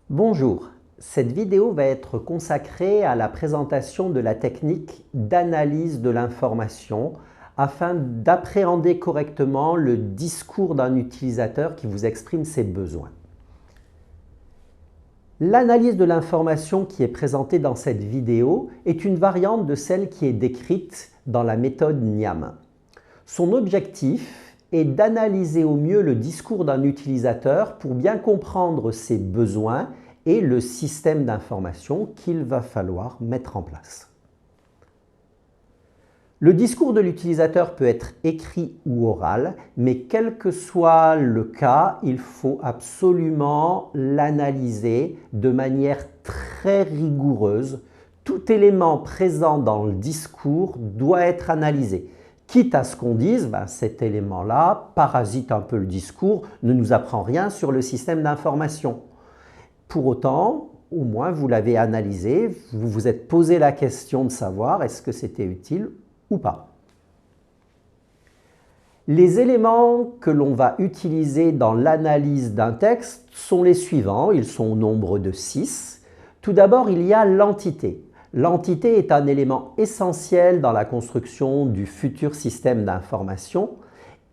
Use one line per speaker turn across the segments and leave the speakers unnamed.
Bonjour, cette vidéo va être consacrée à la présentation de la technique d'analyse de l'information afin d'appréhender correctement le discours d'un utilisateur qui vous exprime ses besoins. L'analyse de l'information qui est présentée dans cette vidéo est une variante de celle qui est décrite dans la méthode NIAM. Son objectif est d'analyser au mieux le discours d'un utilisateur pour bien comprendre ses besoins et le système d'information qu'il va falloir mettre en place. Le discours de l'utilisateur peut être écrit ou oral, mais quel que soit le cas, il faut absolument l'analyser de manière très rigoureuse. Tout élément présent dans le discours doit être analysé. Quitte à ce qu'on dise, cet élément-là parasite un peu le discours, ne nous apprend rien sur le système d'information. Pour autant, au moins vous l'avez analysé, vous vous êtes posé la question de savoir est-ce que c'était utile ou pas. Les éléments que l'on va utiliser dans l'analyse d'un texte sont les suivants, ils sont au nombre de 6. Tout d'abord, il y a l'entité. L'entité est un élément essentiel dans la construction du futur système d'information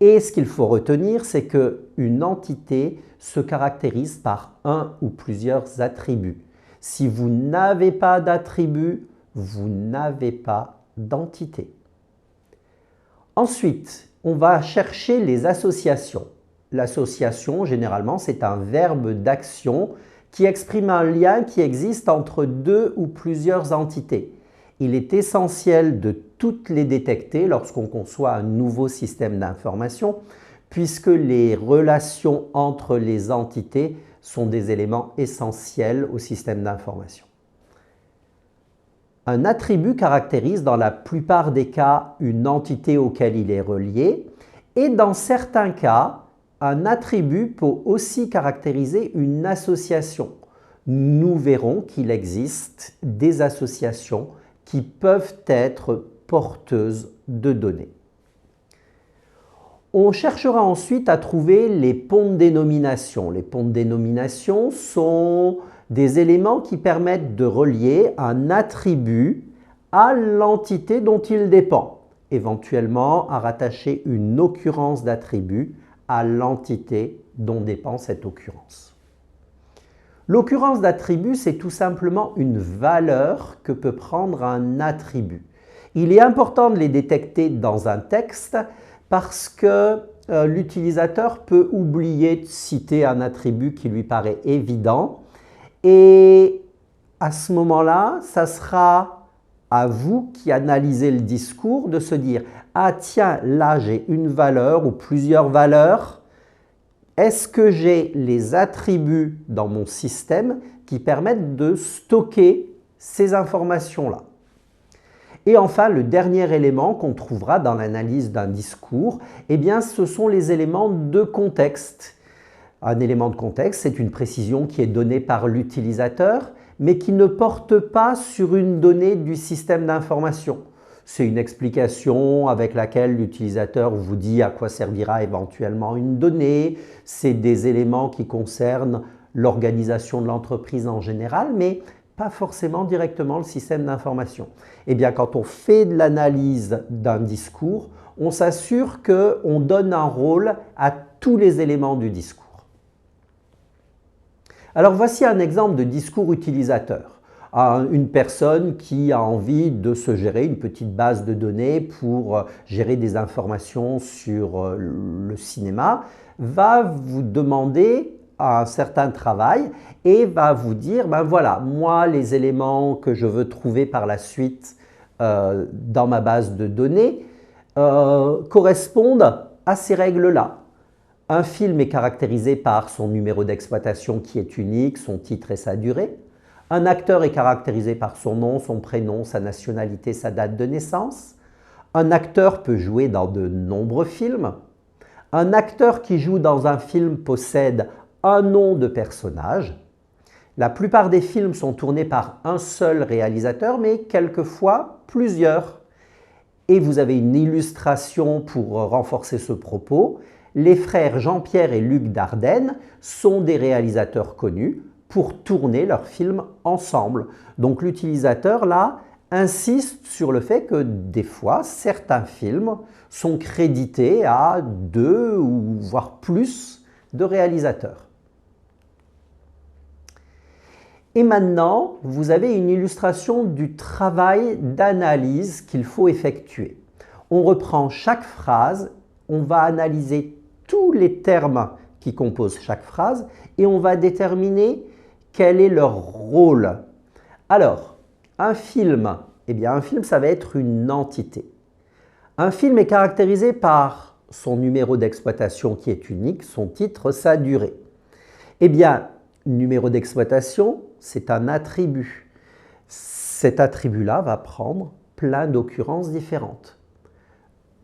et ce qu'il faut retenir, c'est qu'une entité se caractérise par un ou plusieurs attributs. Si vous n'avez pas d'attributs, vous n'avez pas d'entité. Ensuite, on va chercher les associations. L'association, généralement, c'est un verbe d'action qui exprime un lien qui existe entre deux ou plusieurs entités. Il est essentiel de toutes les détecter lorsqu'on conçoit un nouveau système d'information, puisque les relations entre les entités sont des éléments essentiels au système d'information. Un attribut caractérise dans la plupart des cas une entité auquel il est relié, et dans certains cas, un attribut peut aussi caractériser une association. Nous verrons qu'il existe des associations qui peuvent être porteuses de données. On cherchera ensuite à trouver les ponts de dénomination. Les ponts de dénomination sont des éléments qui permettent de relier un attribut à l'entité dont il dépend, éventuellement à rattacher une occurrence d'attribut à l'entité dont dépend cette occurrence. L'occurrence d'attribut, c'est tout simplement une valeur que peut prendre un attribut. Il est important de les détecter dans un texte parce que l'utilisateur peut oublier de citer un attribut qui lui paraît évident et à ce moment-là, ça sera à vous qui analysez le discours de se dire « Ah tiens, là j'ai une valeur ou plusieurs valeurs, est-ce que j'ai les attributs dans mon système qui permettent de stocker ces informations-là » Et enfin, le dernier élément qu'on trouvera dans l'analyse d'un discours, ce sont les éléments de contexte. Un élément de contexte, c'est une précision qui est donnée par l'utilisateur, mais qui ne porte pas sur une donnée du système d'information. C'est une explication avec laquelle l'utilisateur vous dit à quoi servira éventuellement une donnée. C'est des éléments qui concernent l'organisation de l'entreprise en général, mais pas forcément directement le système d'information. Quand on fait de l'analyse d'un discours, on s'assure qu'on donne un rôle à tous les éléments du discours. Alors voici un exemple de discours utilisateur. Une personne qui a envie de se gérer une petite base de données pour gérer des informations sur le cinéma, va vous demander un certain travail et va vous dire, voilà, moi les éléments que je veux trouver par la suite dans ma base de données correspondent à ces règles-là. Un film est caractérisé par son numéro d'exploitation qui est unique, son titre et sa durée. Un acteur est caractérisé par son nom, son prénom, sa nationalité, sa date de naissance. Un acteur peut jouer dans de nombreux films. Un acteur qui joue dans un film possède un nom de personnage. La plupart des films sont tournés par un seul réalisateur, mais quelquefois plusieurs. Et vous avez une illustration pour renforcer ce propos. Les frères Jean-Pierre et Luc Dardenne sont des réalisateurs connus. pour tourner leur film ensemble. Donc l'utilisateur, là, insiste sur le fait que des fois, certains films sont crédités à 2 ou voire plus de réalisateurs. Et maintenant, vous avez une illustration du travail d'analyse qu'il faut effectuer. On reprend chaque phrase, on va analyser tous les termes qui composent chaque phrase et on va déterminer quel est leur rôle. Alors, un film, eh bien un film, ça va être une entité. Un film est caractérisé par son numéro d'exploitation qui est unique, son titre, sa durée. Eh bien, numéro d'exploitation, c'est un attribut. Cet attribut-là va prendre plein d'occurrences différentes.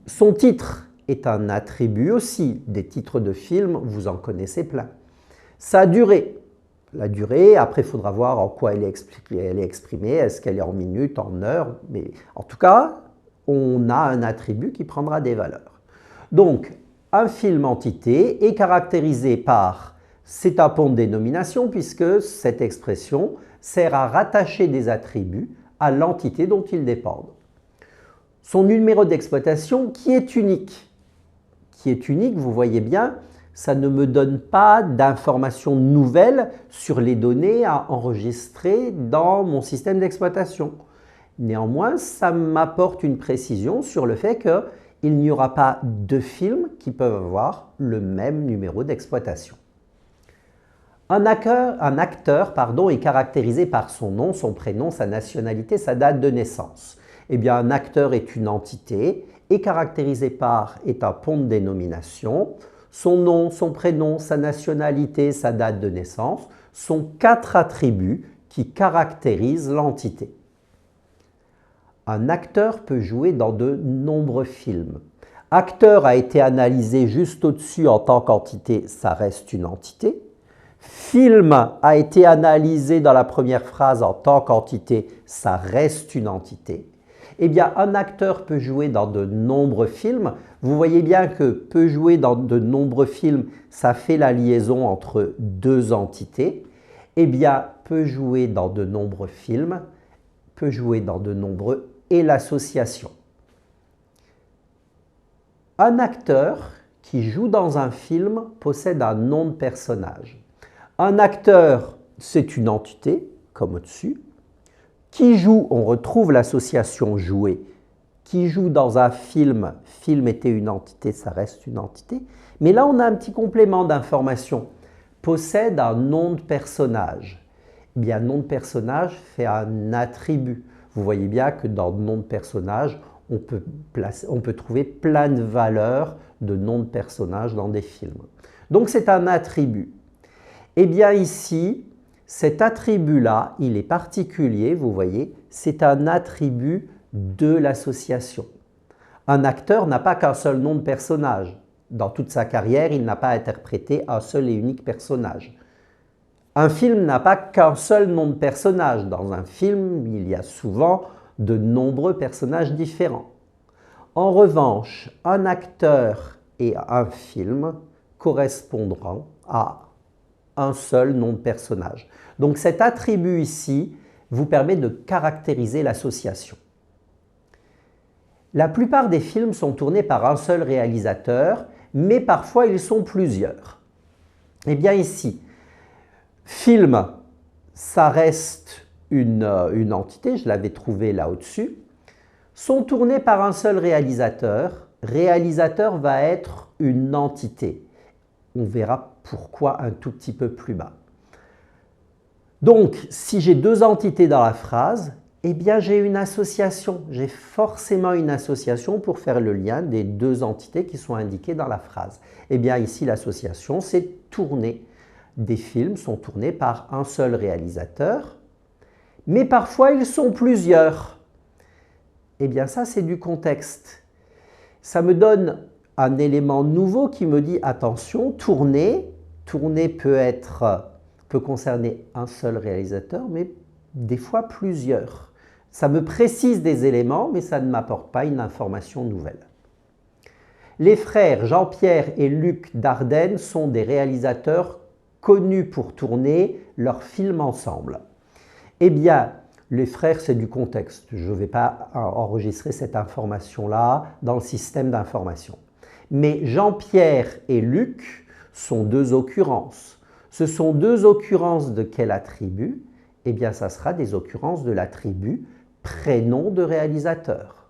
Son titre est un attribut aussi. Des titres de films, vous en connaissez plein. Sa durée. La durée, après, il faudra voir en quoi elle est exprimée. Est-ce qu'elle est en minutes, en heures? Mais en tout cas, on a un attribut qui prendra des valeurs. Donc, un film entité est caractérisé par... C'est un pont de dénomination puisque cette expression sert à rattacher des attributs à l'entité dont ils dépendent. Son numéro d'exploitation qui est unique. Qui est unique, vous voyez bien, ça ne me donne pas d'informations nouvelles sur les données à enregistrer dans mon système d'exploitation. Néanmoins, ça m'apporte une précision sur le fait qu'il n'y aura pas deux films qui peuvent avoir le même numéro d'exploitation. Un acteur est caractérisé par son nom, son prénom, sa nationalité, sa date de naissance. Eh bien, un acteur est une entité, est caractérisé par, est un pont de dénomination. Son nom, son prénom, sa nationalité, sa date de naissance sont 4 attributs qui caractérisent l'entité. Un acteur peut jouer dans de nombreux films. Acteur a été analysé juste au-dessus en tant qu'entité, ça reste une entité. Film a été analysé dans la première phrase en tant qu'entité, ça reste une entité. Eh bien, un acteur peut jouer dans de nombreux films. Vous voyez bien que peut jouer dans de nombreux films, ça fait la liaison entre deux entités. Eh bien, peut jouer dans de nombreux films, peut jouer dans de nombreux et l'association. Un acteur qui joue dans un film possède un nom de personnage. Un acteur, c'est une entité, comme au-dessus. Qui joue, on retrouve l'association jouer. Qui joue dans un film, film était une entité, ça reste une entité. Mais là, on a un petit complément d'information. Possède un nom de personnage. Eh bien, nom de personnage fait un attribut. Vous voyez bien que dans nom de personnage, on peut trouver plein de valeurs de nom de personnage dans des films. Donc, c'est un attribut. Eh bien ici, cet attribut-là, il est particulier, vous voyez, c'est un attribut de l'association. Un acteur n'a pas qu'un seul nom de personnage. Dans toute sa carrière, il n'a pas interprété un seul et unique personnage. Un film n'a pas qu'un seul nom de personnage. Dans un film, il y a souvent de nombreux personnages différents. En revanche, un acteur et un film correspondront à un seul nom de personnage. Donc cet attribut ici vous permet de caractériser l'association. La plupart des films sont tournés par un seul réalisateur, mais parfois ils sont plusieurs. Eh bien ici, film, ça reste une entité, je l'avais trouvé là au-dessus, sont tournés par un seul réalisateur. Réalisateur va être une entité. On verra pourquoi un tout petit peu plus bas. Donc, si j'ai deux entités dans la phrase, eh bien j'ai une association. J'ai forcément une association pour faire le lien des deux entités qui sont indiquées dans la phrase. Eh bien ici, l'association, c'est tourner. Des films sont tournés par un seul réalisateur, mais parfois ils sont plusieurs. Eh bien ça, c'est du contexte. Ça me donne un élément nouveau qui me dit attention, tourner peut concerner un seul réalisateur, mais des fois plusieurs. Ça me précise des éléments, mais ça ne m'apporte pas une information nouvelle. Les frères Jean-Pierre et Luc Dardenne sont des réalisateurs connus pour tourner leurs films ensemble. Eh bien, les frères, c'est du contexte. Je ne vais pas enregistrer cette information-là dans le système d'information. Mais Jean-Pierre et Luc sont deux occurrences. Ce sont deux occurrences de quel attribut? Eh bien, ça sera des occurrences de l'attribut prénom de réalisateur.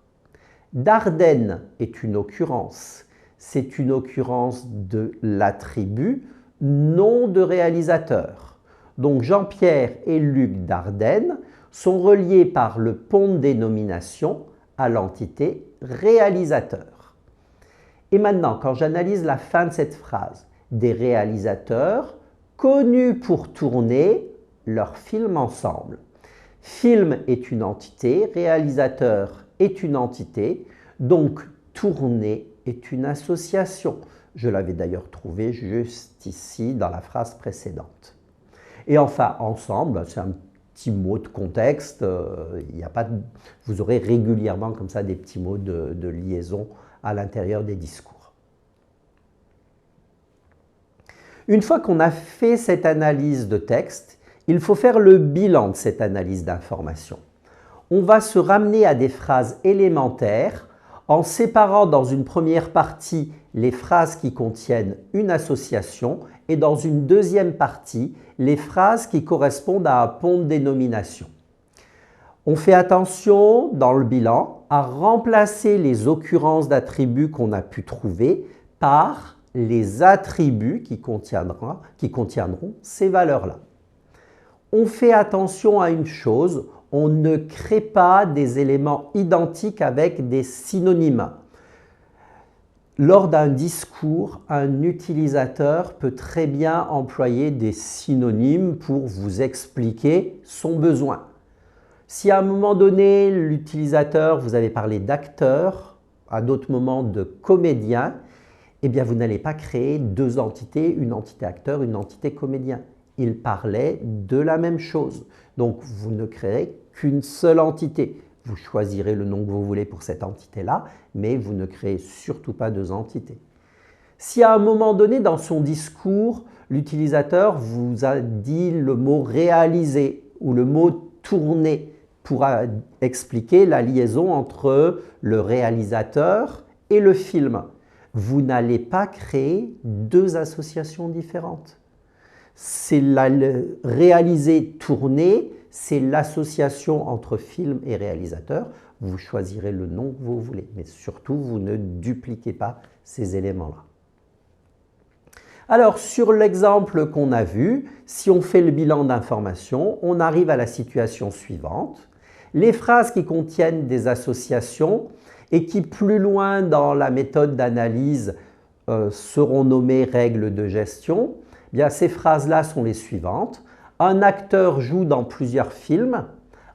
Dardenne est une occurrence. C'est une occurrence de l'attribut nom de réalisateur. Donc Jean-Pierre et Luc Dardenne sont reliés par le pont de dénomination à l'entité réalisateur. Et maintenant, quand j'analyse la fin de cette phrase, des réalisateurs connus pour tourner leurs films ensemble. Film est une entité, réalisateur est une entité, donc tourner est une association. Je l'avais d'ailleurs trouvé juste ici dans la phrase précédente. Et enfin, ensemble, c'est un petit mot de contexte. Vous aurez régulièrement comme ça des petits mots de liaison à l'intérieur des discours. Une fois qu'on a fait cette analyse de texte, il faut faire le bilan de cette analyse d'information. On va se ramener à des phrases élémentaires en séparant dans une première partie les phrases qui contiennent une association et dans une deuxième partie les phrases qui correspondent à un pont de dénomination. On fait attention dans le bilan à remplacer les occurrences d'attributs qu'on a pu trouver par les attributs qui contiendront ces valeurs-là. On fait attention à une chose, on ne crée pas des éléments identiques avec des synonymes. Lors d'un discours, un utilisateur peut très bien employer des synonymes pour vous expliquer son besoin. Si à un moment donné, l'utilisateur, vous avez parlé d'acteur, à d'autres moments de comédien, eh bien vous n'allez pas créer deux entités, une entité acteur, une entité comédien. Il parlait de la même chose. Donc vous ne créerez qu'une seule entité. Vous choisirez le nom que vous voulez pour cette entité-là, mais vous ne créez surtout pas deux entités. Si à un moment donné dans son discours, l'utilisateur vous a dit le mot réaliser ou le mot tourner pour expliquer la liaison entre le réalisateur et le film, vous n'allez pas créer deux associations différentes. C'est réaliser, tourner, c'est l'association entre film et réalisateur. Vous choisirez le nom que vous voulez, mais surtout, vous ne dupliquez pas ces éléments-là. Alors, sur l'exemple qu'on a vu, si on fait le bilan d'information, on arrive à la situation suivante. Les phrases qui contiennent des associations et qui, plus loin dans la méthode d'analyse, seront nommées règles de gestion, eh bien, ces phrases-là sont les suivantes. Un acteur joue dans plusieurs films.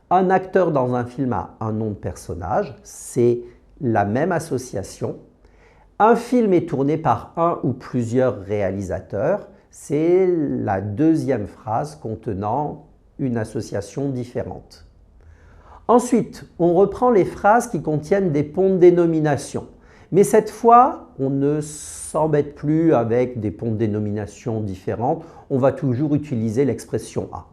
Un acteur dans un film a un nom de personnage. C'est la même association. Un film est tourné par un ou plusieurs réalisateurs. C'est la deuxième phrase contenant une association différente. Ensuite, on reprend les phrases qui contiennent des ponts de dénomination. Mais cette fois, on ne s'embête plus avec des ponts de dénomination différentes. On va toujours utiliser l'expression A.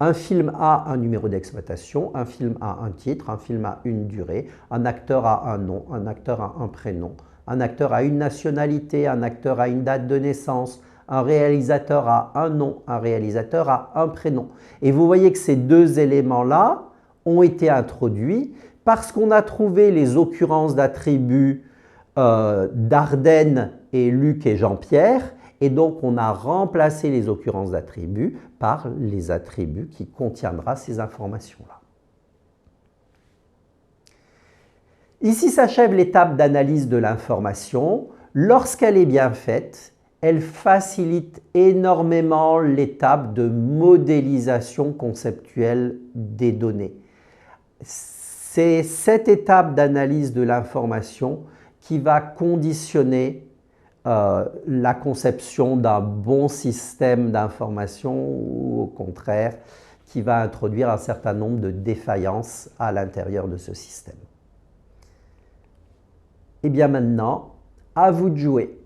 Un film a un numéro d'exploitation, un film a un titre, un film a une durée, un acteur a un nom, un acteur a un prénom, un acteur a une nationalité, un acteur a une date de naissance, un réalisateur a un nom, un réalisateur a un prénom. Et vous voyez que ces deux éléments-là ont été introduits parce qu'on a trouvé les occurrences d'attributs Dardenne et Luc et Jean-Pierre, et donc on a remplacé les occurrences d'attributs par les attributs qui contiendront ces informations-là. Ici s'achève l'étape d'analyse de l'information. Lorsqu'elle est bien faite, elle facilite énormément l'étape de modélisation conceptuelle des données. C'est cette étape d'analyse de l'information qui va conditionner la conception d'un bon système d'information ou au contraire, qui va introduire un certain nombre de défaillances à l'intérieur de ce système. Et bien maintenant, à vous de jouer.